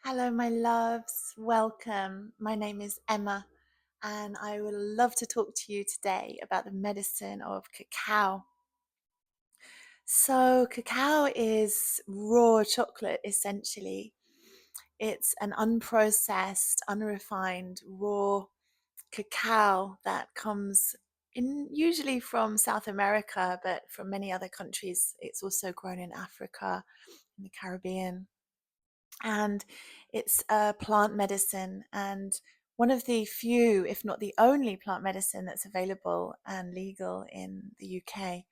Hello, my loves. Welcome. My name is Emma, and I would love to talk to you today about the medicine of cacao. So, cacao is raw chocolate essentially. It's an unprocessed, unrefined, raw cacao that comes in usually from South America, but from many other countries. It's also grown in Africa, in the Caribbean, and it's a plant medicine and one of the few, if not the only, plant medicine that's available and legal in the UK.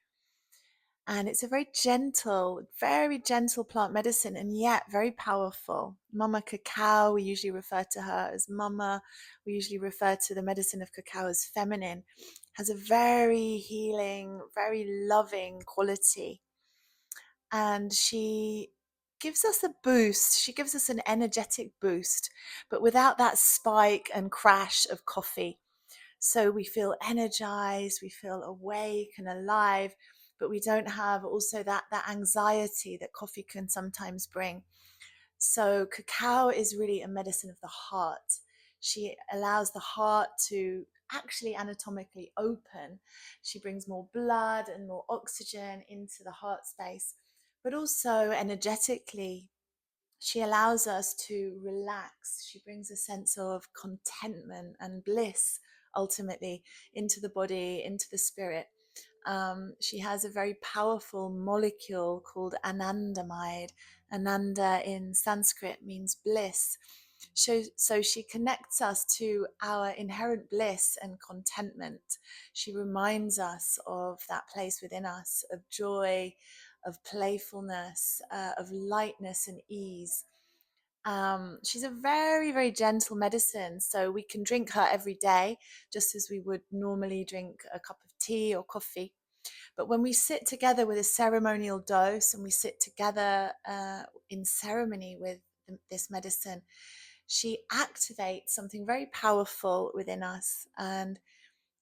And it's a very gentle plant medicine, and yet very powerful. Mama Cacao, we usually refer to her as Mama. We usually refer to the medicine of cacao as feminine. Has a very healing, very loving quality, and she gives us a boost. She gives us an energetic boost, but without that spike and crash of coffee. So we feel energized, we feel awake and alive, but we don't have also that anxiety that coffee can sometimes bring. So cacao is really a medicine of the heart. She allows the heart to actually anatomically open. She brings more blood and more oxygen into the heart space, but also energetically, she allows us to relax. She brings a sense of contentment and bliss ultimately into the body, into the spirit. She has a very powerful molecule called anandamide. Ananda in Sanskrit means bliss. So she connects us to our inherent bliss and contentment. She reminds us of that place within us of joy, of playfulness, of lightness and ease. She's a very, very gentle medicine, so we can drink her every day, just as we would normally drink a cup of tea or coffee. But when we sit together with a ceremonial dose and we sit together in ceremony with this medicine, she activates something very powerful within us, and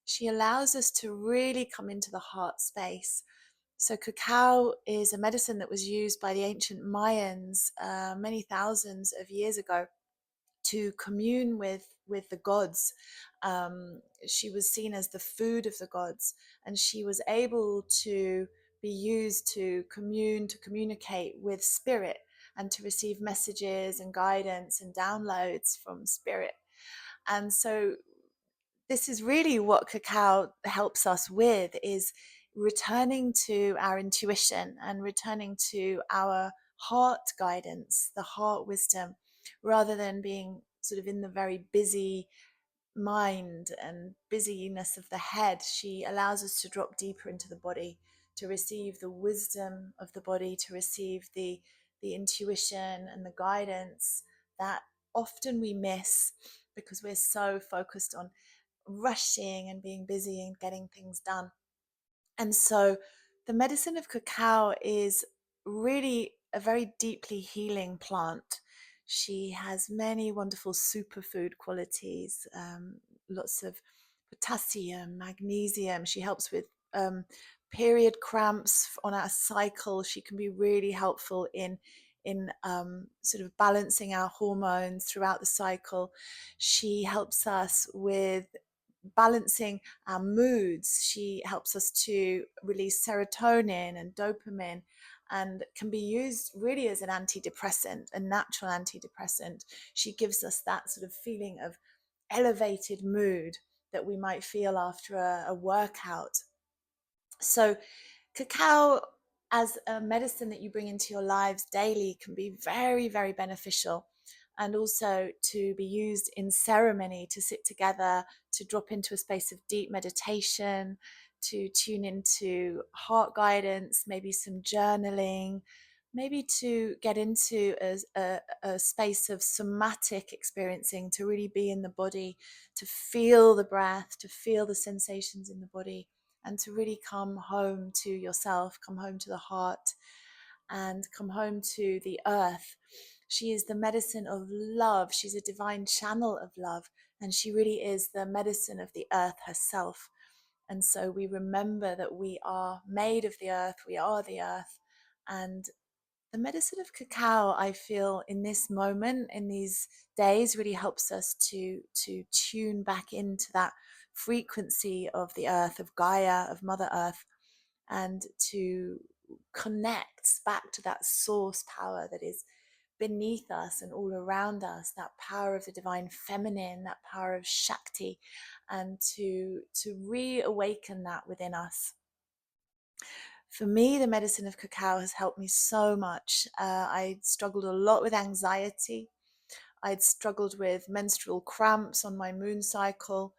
she allows us to really come into the heart space. So, cacao is a medicine that was used by the ancient Mayans many thousands of years ago to commune with the gods. She was seen as the food of the gods, and she was able to be used to communicate with spirit, and to receive messages and guidance and downloads from spirit. And so this is really what cacao helps us with, is returning to our intuition and returning to our heart guidance, the heart wisdom, rather than being sort of in the very busy mind and busyness of the head. She allows us to drop deeper into the body, to receive the wisdom of the body, to receive the intuition and the guidance that often we miss because we're so focused on rushing and being busy and getting things done. And so the medicine of cacao is really a very deeply healing plant. She has many wonderful superfood qualities, lots of potassium, magnesium. She helps with period cramps on our cycle. She can be really helpful in sort of balancing our hormones throughout the cycle. She helps us with balancing our moods. She helps us to release serotonin and dopamine, and can be used really as an antidepressant, a natural antidepressant. She gives us that sort of feeling of elevated mood that we might feel after a workout. So, cacao as a medicine that you bring into your lives daily can be very, very beneficial. And also to be used in ceremony, to sit together, to drop into a space of deep meditation, to tune into heart guidance, maybe some journaling, maybe to get into a space of somatic experiencing, to really be in the body, to feel the breath, to feel the sensations in the body, and to really come home to yourself, come home to the heart, and come home to the earth. She is the medicine of love. She's a divine channel of love, and she really is the medicine of the earth herself. And so we remember that we are made of the earth, we are the earth, and The medicine of cacao, I feel in this moment, in these days, really helps us to tune back into that frequency of the earth, of Gaia, of Mother Earth, and to connect back to that source power that is beneath us and all around us, that power of the divine feminine, that power of Shakti, and to reawaken that within us. For me, the medicine of cacao has helped me so much. I struggled a lot with anxiety. I'd struggled with menstrual cramps on my moon cycle,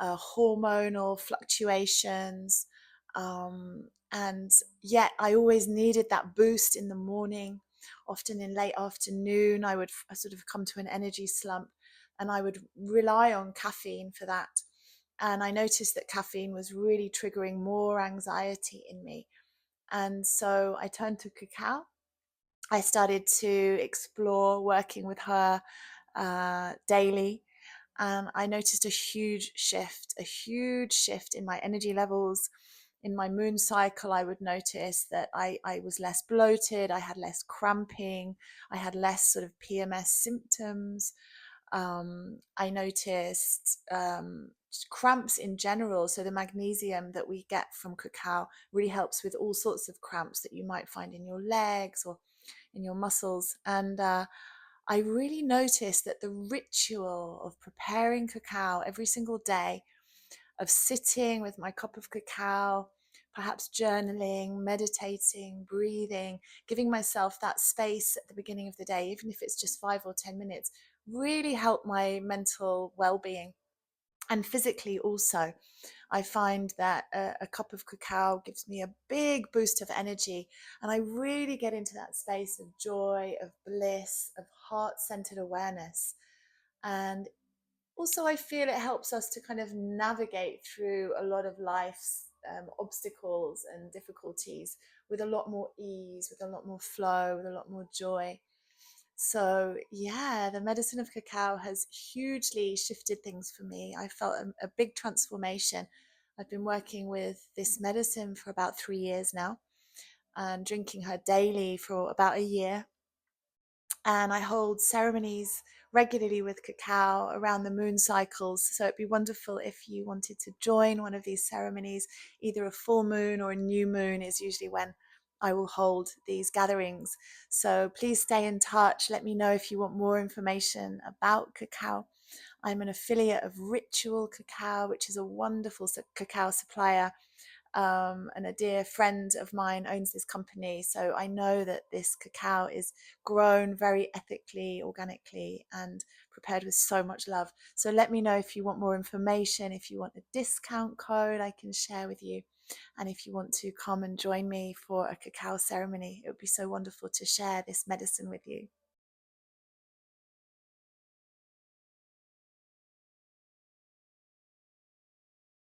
hormonal fluctuations, and yet I always needed that boost in the morning. Often in late afternoon, I would sort of come to an energy slump, and I would rely on caffeine for that. And I noticed that caffeine was really triggering more anxiety in me. And so I turned to cacao. I started to explore working with her daily. And I noticed a huge shift in my energy levels. In my moon cycle, I would notice that I was less bloated, I had less cramping, I had less sort of PMS symptoms. I noticed cramps in general. So the magnesium that we get from cacao really helps with all sorts of cramps that you might find in your legs or in your muscles. And I really noticed that the ritual of preparing cacao every single day, of sitting with my cup of cacao, perhaps journaling, meditating, breathing, giving myself that space at the beginning of the day, even if it's just 5 or 10 minutes, really helped my mental well-being. And physically also, I find that a cup of cacao gives me a big boost of energy, and I really get into that space of joy, of bliss, of heart-centered awareness. And also, I feel it helps us to kind of navigate through a lot of life's obstacles and difficulties with a lot more ease, with a lot more flow, with a lot more joy. So, yeah, the medicine of cacao has hugely shifted things for me. I felt a big transformation. I've been working with this medicine for about 3 years now and drinking her daily for about a year. And I hold ceremonies regularly with cacao around the moon cycles. So it'd be wonderful if you wanted to join one of these ceremonies. Either a full moon or a new moon is usually when I will hold these gatherings. So please stay in touch. Let me know if you want more information about cacao. I'm an affiliate of Ritual Cacao, which is a wonderful cacao supplier, and a dear friend of mine owns this company. So I know that this cacao is grown very ethically, organically, and prepared with so much love. So let me know if you want more information, if you want a discount code I can share with you, and if you want to come and join me for a cacao ceremony. It would be so wonderful to share this medicine with you.